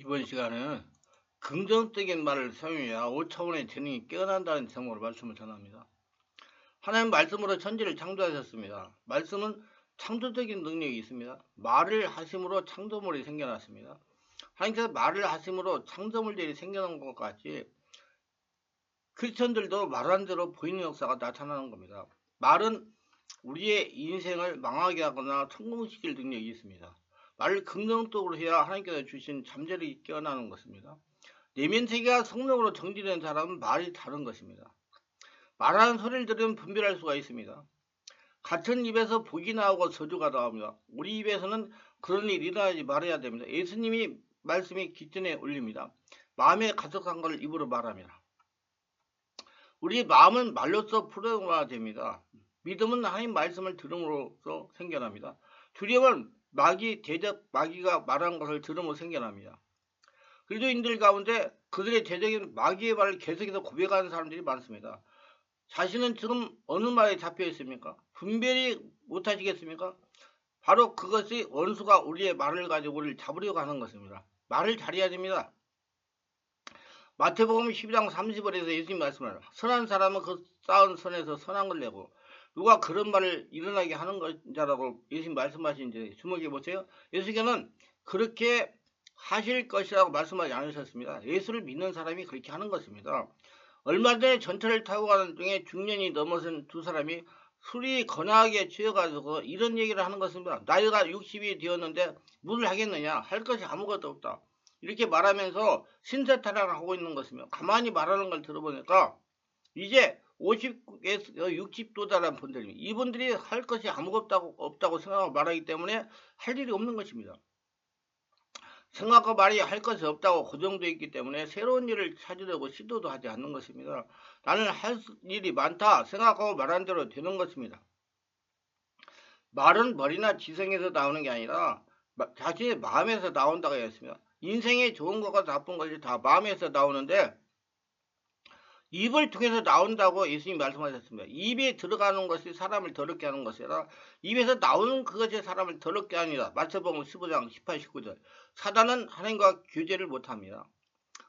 이번 시간에는 긍정적인 말을 사용해야 5차원의 재능이 깨어난다는 제목으로 말씀을 전합니다. 하나님 말씀으로 천지를 창조하셨습니다. 말씀은 창조적인 능력이 있습니다. 말을 하심으로 창조물이 생겨났습니다. 하나님께서 말을 하심으로 창조물들이 생겨난 것 같이 크리스천들도 말한 대로 보이는 역사가 나타나는 겁니다. 말은 우리의 인생을 망하게 하거나 성공시킬 능력이 있습니다. 말을 긍정적으로 해야 하나님께서 주신 잠재력이 깨어나는 것입니다. 내면 세계가 성령으로 정지된 사람은 말이 다른 것입니다. 말하는 소리를 들으면 분별할 수가 있습니다. 같은 입에서 복이 나오고 저주가 나옵니다. 우리 입에서는 그런 일이 일어나지 말아야 됩니다. 예수님이 말씀이 기준에 올립니다. 마음에 가득한 것을 입으로 말합니다. 우리 마음은 말로써 풀어야 됩니다. 믿음은 하나님 말씀을 들음으로써 생겨납니다. 두려움은 마귀, 대적, 마귀가 말한 것을 들음으로 생겨납니다. 그리스도인들 가운데 그들의 대적인 마귀의 말을 계속해서 고백하는 사람들이 많습니다. 자신은 지금 어느 말에 잡혀 있습니까? 분별이 못하시겠습니까? 바로 그것이 원수가 우리의 말을 가지고 우리를 잡으려고 하는 것입니다. 말을 잘해야 됩니다. 마태복음 12장 30절에서 예수님 말씀을 선한 사람은 그 쌓은 선에서 선한 걸 내고 누가 그런 말을 일어나게 하는 것이라고 예수님 말씀하신지 주목해 보세요. 예수께서는 그렇게 하실 것이라고 말씀하지 않으셨습니다. 예수를 믿는 사람이 그렇게 하는 것입니다. 얼마 전에 전철을 타고 가는 중에 중년이 넘어선 두 사람이 술이 거나하게 취해가지고 이런 얘기를 하는 것입니다. 나이가 60이 되었는데 뭘 하겠느냐? 할 것이 아무것도 없다. 이렇게 말하면서 신세타령을 하고 있는 것이며 가만히 말하는 걸 들어보니까 이제 50에서 60도 달한 분들입니다. 이분들이 할 것이 아무것도 없다고 생각하고 말하기 때문에 할 일이 없는 것입니다. 생각과 말이 할 것이 없다고 고정되어 있기 때문에 새로운 일을 찾으려고 시도도 하지 않는 것입니다. 나는 할 일이 많다 생각하고 말한 대로 되는 것입니다. 말은 머리나 지성에서 나오는 게 아니라 자신의 마음에서 나온다고 했습니다. 인생에 좋은 것과 나쁜 것이 다 마음에서 나오는데 입을 통해서 나온다고 예수님이 말씀하셨습니다. 입에 들어가는 것이 사람을 더럽게 하는 것이 아니라 입에서 나오는 그것이 사람을 더럽게 하니라. 마태복음 15장 18, 19절. 사단은 하나님과 교제를 못합니다.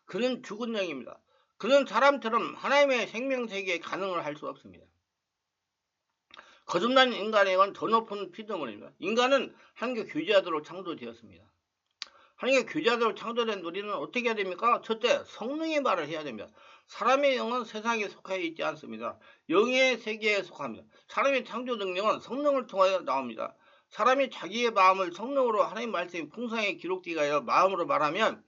그는 죽은 영입니다. 그는 사람처럼 하나님의 생명세계에 가능을 할 수 없습니다. 거듭난 인간의 건 더 높은 피조물입니다. 인간은 하나님과 교제하도록 창조되었습니다. 하나님과 교제하도록 창조된 우리는 어떻게 해야 됩니까? 첫째, 성령의 말을 해야 됩니다. 사람의 영은 세상에 속하여 있지 않습니다. 영의 세계에 속합니다. 사람의 창조 능력은 성령을 통하여 나옵니다. 사람이 자기의 마음을 성령으로 하나님 말씀이 풍성하게 기록되게 하여 마음으로 말하면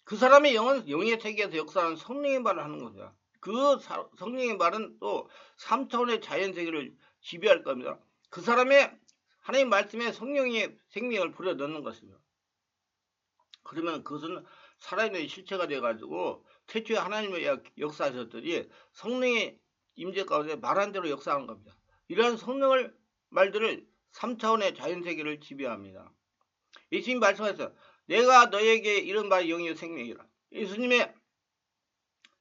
그 사람의 영은 영의 세계에서 역사하는 성령의 말을 하는 겁니다. 그 성령의 말은 또 3차원의 자연세계를 지배할 겁니다. 그 사람의 하나님 말씀에 성령의 생명을 불어넣는 것입니다. 그러면 그것은 살아있는 실체가 돼가지고 태초에 하나님의 역사하셨더니 성령의 임재 가운데 말한 대로 역사하는 겁니다. 이러한 성령을 말들을 3차원의 자연세계를 지배합니다. 예수님 말씀하셨어요. 내가 너에게 이런 말이 영이요 생명이라. 예수님의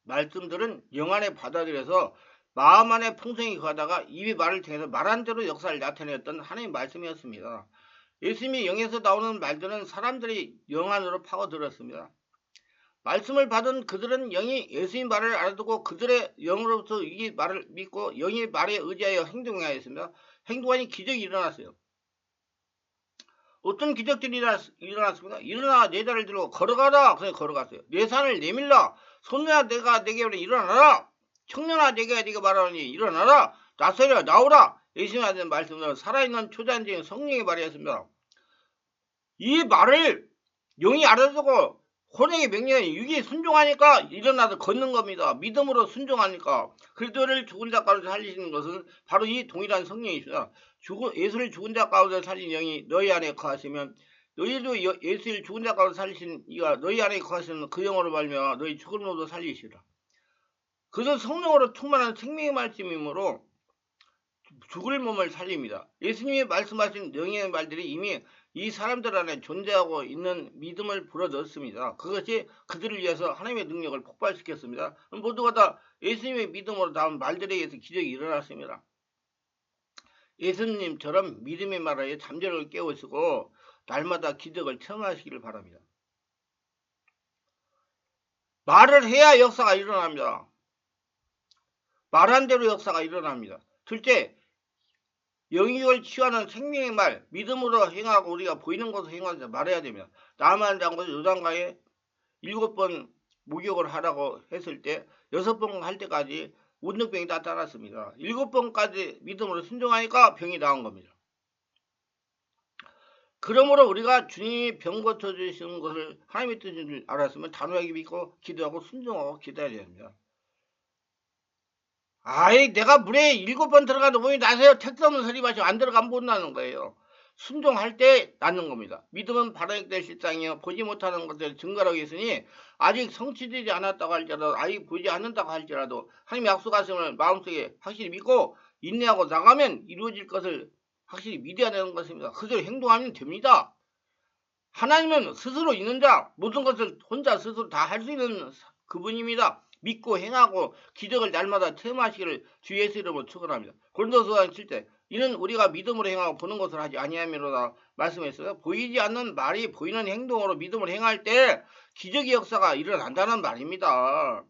말씀들은 영 안에 받아들여서 마음 안에 풍성히 거하다가 입의 말을 통해서 말한 대로 역사를 나타내었던 하나님의 말씀이었습니다. 예수님이 영에서 나오는 말들은 사람들이 영 안으로 파고들었습니다. 말씀을 받은 그들은 영이 예수님 말을 알아듣고 그들의 영으로부터 이 말을 믿고 영의 말에 의지하여 행동하였습니다. 행동하니 기적이 일어났어요. 어떤 기적들이 일어났습니까? 일어나 네 다리를 들고 걸어가라. 그래서 걸어갔어요. 네 산을 내밀라. 손녀야 내가 내게 일어나라. 청년아 내가 말하니 일어나라. 나서라 나오라. 예수님의 말씀은 살아있는 초자연적인 성령의 말이었습니다. 이 말을 영이 알아듣고 혼의 명령에 육이 순종하니까 일어나서 걷는 겁니다. 믿음으로 순종하니까. 그리스도를 죽은 자 가운데 살리시는 것은 바로 이 동일한 성령이십니다. 예수를 죽은 자 가운데 살린 영이 너희 안에 거하시면 너희도 예수를 죽은 자 가운데 살리신 이가 너희 안에 거하시는 그 영으로 말미암아 너희 죽은 몸도 살리시라. 그것은 성령으로 충만한 생명의 말씀이므로 죽을 몸을 살립니다. 예수님이 말씀하신 영의 말들이 이미 이 사람들 안에 존재하고 있는 믿음을 불어넣습니다. 그것이 그들을 위해서 하나님의 능력을 폭발시켰습니다. 모두가 다 예수님의 믿음으로 나온 말들에 의해서 기적이 일어났습니다. 예수님처럼 믿음의 말에 잠재력을 깨우시고 날마다 기적을 체험하시기를 바랍니다. 말을 해야 역사가 일어납니다. 말한 대로 역사가 일어납니다. 둘째, 영육을 취하는 생명의 말, 믿음으로 행하고 우리가 보이는 것을 행하자 말해야 됩니다. 나만 장군 요단강에 7번 목욕을 하라고 했을 때 6번 할 때까지 운동병이 나타났습니다. 7번까지 믿음으로 순종하니까 병이 나온 겁니다. 그러므로 우리가 주님이 병 고쳐주시는 것을 하나님의 뜻인 줄 알았으면 단호하게 믿고 기도하고 순종하고 기도해야 됩니다. 아이, 내가 물에 7번 들어가도 몸이 나세요. 택도 없는 소리 마시고 안 들어가면 못 나는 거예요. 순종할 때 낫는 겁니다. 믿음은 바라게 될 실상이요 보지 못하는 것을 증거라고 했으니 아직 성취되지 않았다고 할지라도 아직 보지 않는다고 할지라도 하나님 약속하심을 마음속에 확실히 믿고 인내하고 나가면 이루어질 것을 확실히 믿어야 되는 것입니다. 그대로 행동하면 됩니다. 하나님은 스스로 있는 자 모든 것을 혼자 스스로 다 할 수 있는 그분입니다. 믿고 행하고 기적을 날마다 체험하시기를 주 예수 이름으로 축원합니다. 고린도서 7때 이는 우리가 믿음으로 행하고 보는 것을 하지 아니함이로다 말씀했어요. 보이지 않는 말이 보이는 행동으로 믿음을 행할 때 기적의 역사가 일어난다는 말입니다.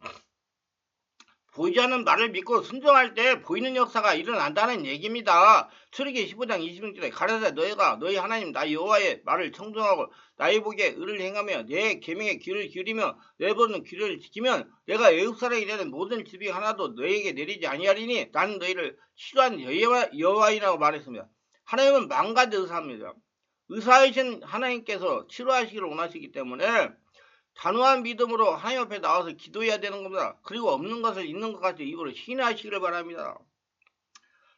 보이지 않는 말을 믿고 순종할 때 보이는 역사가 일어난다는 얘기입니다. 출애굽기 15장 26절에 가라사대 너희가 너희 하나님 나 여호와의 말을 청종하고 나의 복에 의를 행하며 내 계명에 귀를 기울이며 내 보는 귀를 지키면 내가 애굽 사람이 되는 모든 질병 하나도 너희에게 내리지 아니하리니 나는 너희를 싫어하는 여호와이라고 말했습니다. 하나님은 만가지 의사입니다. 의사이신 하나님께서 치료하시기를 원하시기 때문에 단호한 믿음으로 하나님 앞에 나와서 기도해야 되는 겁니다. 그리고 없는 것을 있는 것 같이 입으로 시인하시기를 바랍니다.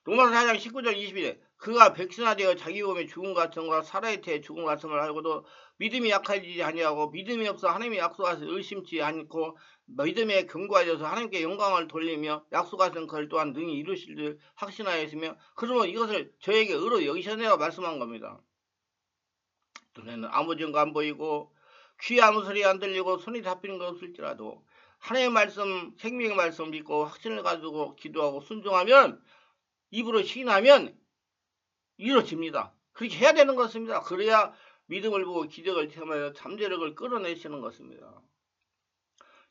로마서 4장 19절 22절 그가 백신화되어 자기 몸의 죽음 같음과 살아의 태의 죽음 같음을 알고도 믿음이 약해지지 아니하고 믿음이 없어 하나님의 약속하신 의심치 않고 믿음에 견고하여서 하나님께 영광을 돌리며 약속하신 것을 또한 능히 이루실 줄 확신하였으며 그러면 이것을 저에게 의로 여기셨네요 말씀한 겁니다. 눈에는 아무 증거 안 보이고 귀에 아무 소리 안 들리고 손이 잡히는 거 없을지라도 하나님의 말씀, 생명의 말씀 믿고 확신을 가지고 기도하고 순종하면 입으로 시인하면 이루어집니다. 그렇게 해야 되는 것입니다. 그래야 믿음을 보고 기적을 체험하여 잠재력을 끌어내시는 것입니다.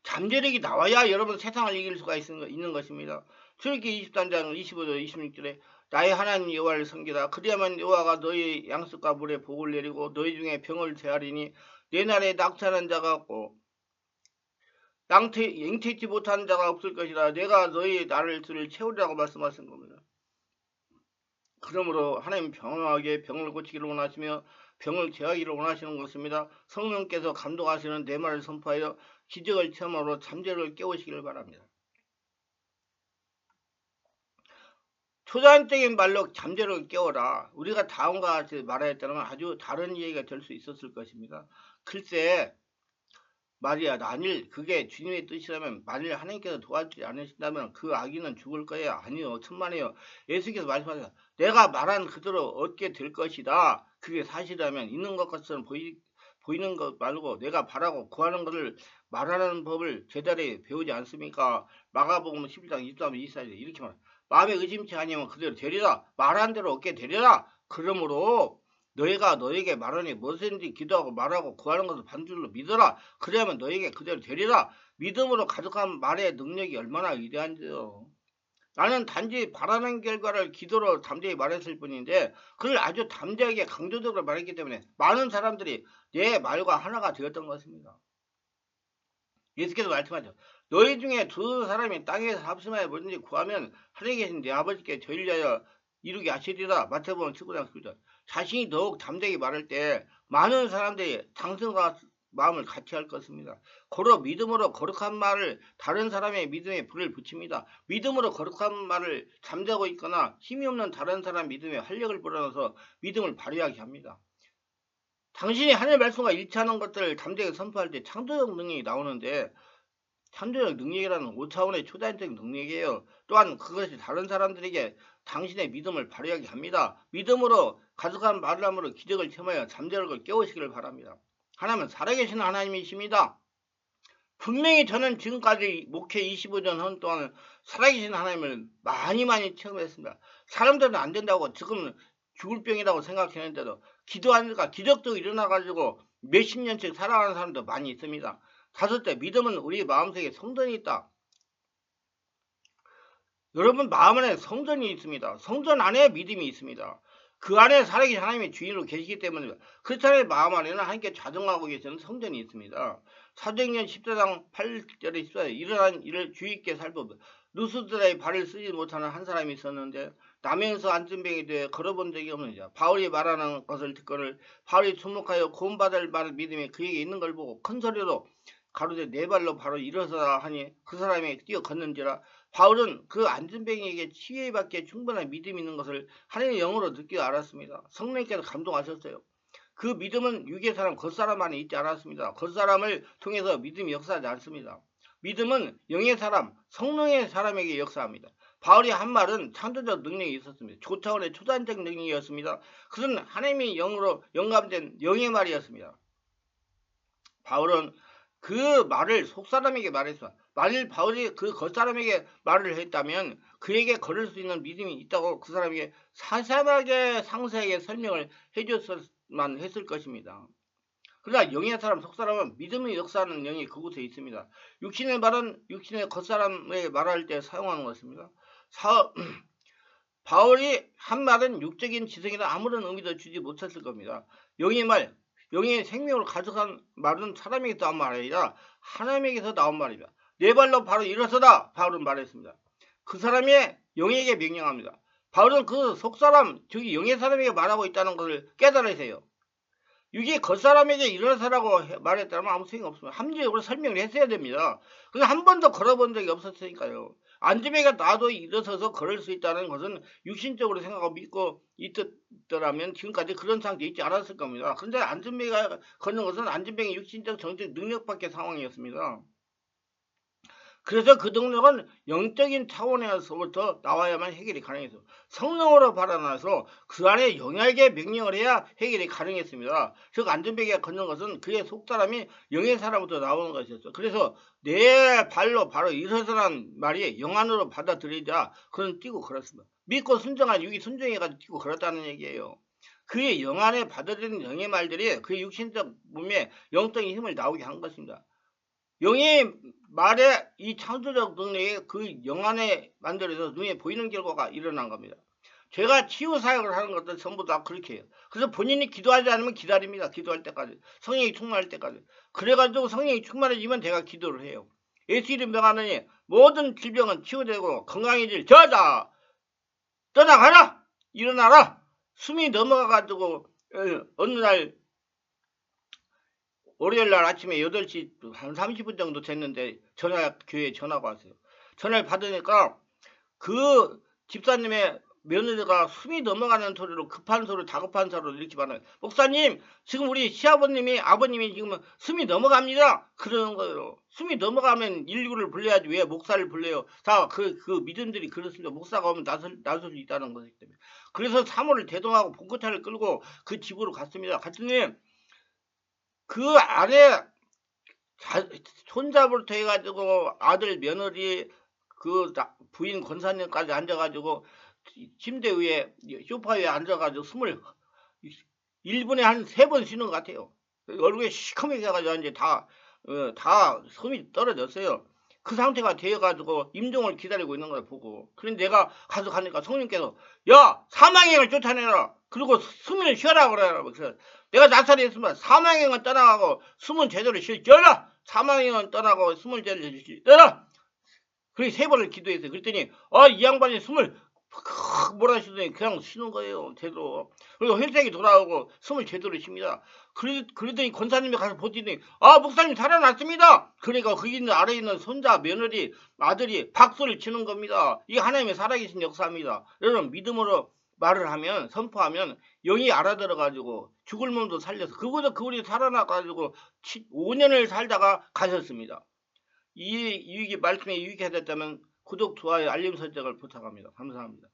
잠재력이 나와야 여러분 세상을 이길 수가 있는 것입니다. 출애굽기 23장 25절 26절에 나의 하나님 여호와를 섬기라. 그리하면 여호와가 너희 양식과 물에 복을 내리고 너희 중에 병을 제하리니 내 날에 낙태하는 자가 없고 잉태치 못하는 자가 없을 것이라. 내가 너희 날을 채우리라고 말씀하신 겁니다. 그러므로 하나님 평안하게 병을 고치기를 원하시며 병을 제하기를 원하시는 것입니다. 성령께서 감동하시는 내 말을 선포하여 기적을 체험으로 잠재력을 깨우시기를 바랍니다. 초자연적인 말로 잠재력을 깨워라. 우리가 다음과 같이 말하였다면 아주 다른 얘기가 될 수 있었을 것입니다. 글쎄 말이야 만일 그게 주님의 뜻이라면 만일 하나님께서 도와주지 않으신다면 그 아기는 죽을 거예요. 아니요 천만에요. 예수께서 말씀하셨다. 내가 말한 그대로 얻게 될 것이다. 그게 사실이라면 있는 것처럼 보이는 것 말고 내가 바라고 구하는 것을 말하는 법을 제자리에 배우지 않습니까? 마가복음 11장 23, 24절 이렇게 말합니다. 마음에 의심치 아니하면 그대로 되리라. 말한 대로 얻게 되리라. 그러므로 너희가 너에게 말하니 무엇이든지 기도하고 말하고 구하는 것을 반줄로 믿어라. 그래야만 너에게 그대로 되리라. 믿음으로 가득한 말의 능력이 얼마나 위대한지요. 나는 단지 바라는 결과를 기도로 담대히 말했을 뿐인데 그걸 아주 담대하게 강조적으로 말했기 때문에 많은 사람들이 내 말과 하나가 되었던 것입니다. 예수께서 말씀하죠. 너희 중에 두 사람이 땅에서 합심하여 뭐든지 구하면 하늘에 계신 내 아버지께 저희를 위하여 이루게 하시리라. 마태복음 19장 9절. 자신이 더욱 담대히 말할 때 많은 사람들이 당신과 마음을 같이 할 것입니다. 고로 믿음으로 거룩한 말을 다른 사람의 믿음에 불을 붙입니다. 믿음으로 거룩한 말을 잠자고 있거나 힘이 없는 다른 사람 믿음에 활력을 불어넣어서 믿음을 발휘하게 합니다. 당신이 하나님의 말씀과 일치하는 것들을 담대하게 선포할 때 창조적 능력이 나오는데 창조적 능력이라는 5차원의 초자연적 능력이에요. 또한 그것이 다른 사람들에게 당신의 믿음을 발휘하게 합니다. 믿음으로 가득한 말을 함으로 기적을 체험하여 잠재력을 깨우시기를 바랍니다. 하나님은 살아계신 하나님이십니다. 분명히 저는 지금까지 목회 25년 한 동안 살아계신 하나님을 많이 체험했습니다. 사람들은 안 된다고 지금 죽을 병이라고 생각했는데도 기도하니까 기적도 일어나가지고 몇십 년씩 살아가는 사람도 많이 있습니다. 다섯째, 믿음은 우리 마음속에 성전이 있다. 여러분 마음 안에 성전이 있습니다. 성전 안에 믿음이 있습니다. 그 안에 살아계신 하나님의 주인으로 계시기 때문에 크리스찬의 마음 안에는 하나님께 자정하고 계시는 성전이 있습니다. 사도행전 14장 8절에 14절 일어난 일을 주의 있게 살펴보다 누스드라의 발을 쓰지 못하는 한 사람이 있었는데 남에서 안진병이 되어 걸어본 적이 없는 자 바울이 말하는 것을 듣거늘 바울이 주목하여 구원받을 만한 믿음이 그에게 있는 걸 보고 큰 소리로 가로되 네 발로 바로 일어서라 하니 그 사람이 뛰어 걷는지라. 바울은 그 안진병에게 치유받기에 충분한 믿음이 있는 것을 하나님의 영으로 느끼고 알았습니다. 성령께서 감동하셨어요. 그 믿음은 육의 사람, 겉사람 안에 있지 않았습니다. 겉사람을 통해서 믿음이 역사하지 않습니다. 믿음은 영의 사람, 성령의 사람에게 역사합니다. 바울이 한 말은 창조적 능력이 있었습니다. 초차원의 초단적 능력이었습니다. 그것은 하나님의 영으로 영감된 영의 말이었습니다. 바울은 그 말을 속사람에게 말했어. 만일 바울이 그 겉사람에게 말을 했다면 그에게 걸을 수 있는 믿음이 있다고 그 사람에게 상세하게 설명을 해줬만 했을 것입니다. 그러나 영의 사람, 속사람은 믿음의 역사하는 영이 그곳에 있습니다. 육신의 말은 육신의 겉사람에게 말할 때 사용하는 것입니다. 바울이 한 말은 육적인 지성이나 아무런 의미도 주지 못했을 겁니다. 영의 말, 영의 생명을 가져간 말은 사람에게서 나온 말이 아니라 하나님에게서 나온 말입니다. 네 발로 바로 일어서라 바울은 말했습니다. 그 사람이 영에게 명령합니다. 바울은 그 속사람, 저기 영의 사람에게 말하고 있다는 것을 깨달으세요. 이게 겉사람에게 일어서라고 말했다면 아무 소용이 없습니다. 합리적으로 설명을 했어야 됩니다. 근데 한 번도 걸어본 적이 없었으니까요. 안진뱅이가 나도 일어서서 걸을 수 있다는 것은 육신적으로 생각하고 믿고 있더라면 지금까지 그런 상태에 있지 않았을 겁니다. 그런데 안진뱅이가 걷는 것은 안진뱅이 육신적 정적 능력밖의 상황이었습니다. 그래서 그 능력은 영적인 차원에서부터 나와야만 해결이 가능해서 성령으로 발현해서 그 안에 영에게 명령을 해야 해결이 가능했습니다. 즉 안전뱅이가 걷는 것은 그의 속사람이 영의 사람부터 나오는 것이었어. 그래서 내 발로 바로 일어서라는 말이 영 안으로 받아들이자 그는 뛰고 걸었습니다. 믿고 순종한 육이 순종해가지고 뛰고 걸었다는 얘기예요. 그의 영 안에 받아들이는 영의 말들이 그의 육신적 몸에 영적인 힘을 나오게 한 것입니다. 영의 말에 이 창조적 능력이 그 영 안에 만들어서 눈에 보이는 결과가 일어난 겁니다. 제가 치유 사역을 하는 것들 전부 다 그렇게 해요. 그래서 본인이 기도하지 않으면 기다립니다. 기도할 때까지. 성령이 충만할 때까지. 그래가지고 성령이 충만해지면 제가 기도를 해요. 예수 이름 명하느니 모든 질병은 치유되고 건강해질 저다. 떠나가라. 일어나라. 숨이 넘어가가지고 어느 날 월요일날 아침에 8시 한 30분 정도 됐는데 교회에 전화가 왔어요. 전화를 받으니까 그 집사님의 며느리가 숨이 넘어가는 소리로 급한 소리 다급한 소리로 이렇게 말해요. 목사님 지금 우리 시아버님이 아버님이 지금 숨이 넘어갑니다. 그러는 거예요. 숨이 넘어가면 119를 불러야지 왜 목사를 불러요. 다 그 믿음들이 그렇습니다. 목사가 오면 나설 수 있다는 것이기 때문에. 그래서 사모를 대동하고 봉고차를 끌고 그 집으로 갔습니다. 갔더니 그 안에 손잡을부터 해가지고 아들 며느리 그 부인 권사님까지 앉아가지고 침대 위에 소파 위에 앉아가지고 숨을 1분에 한 3번 쉬는 것 같아요. 얼굴에 시커멓게 해가지고 이제 다 숨이 떨어졌어요. 그 상태가 되어가지고 임종을 기다리고 있는 걸 보고. 그런데 내가 가서 가니까 성령께서 야 사망행을 쫓아내라. 그리고 숨을 쉬어라 그래라. 그래서 내가 나살이 했으면 사망행은 떠나가고 숨은 제대로 쉬어라. 사망행은 떠나고 숨을 제대로 쉬어라. 그래서 3번을 기도했어요. 그랬더니 이 양반이 숨을 몰아쉬더니 그냥 쉬는 거예요. 제대로. 그리고 혈색이 돌아오고 숨을 제대로 쉽니다. 그러더니 권사님이 가서 보더니 목사님 살아났습니다. 그러니까 거기 있는 아래에 있는 손자 며느리 아들이 박수를 치는 겁니다. 이게 하나님의 살아계신 역사입니다. 여러분 믿음으로 말을 하면 선포하면 영이 알아들어가지고 죽을 몸도 살려서 그분이 살아나가지고 5년을 살다가 가셨습니다. 이 말씀에 유익이 됐다면 구독, 좋아요, 알림 설정을 부탁합니다. 감사합니다.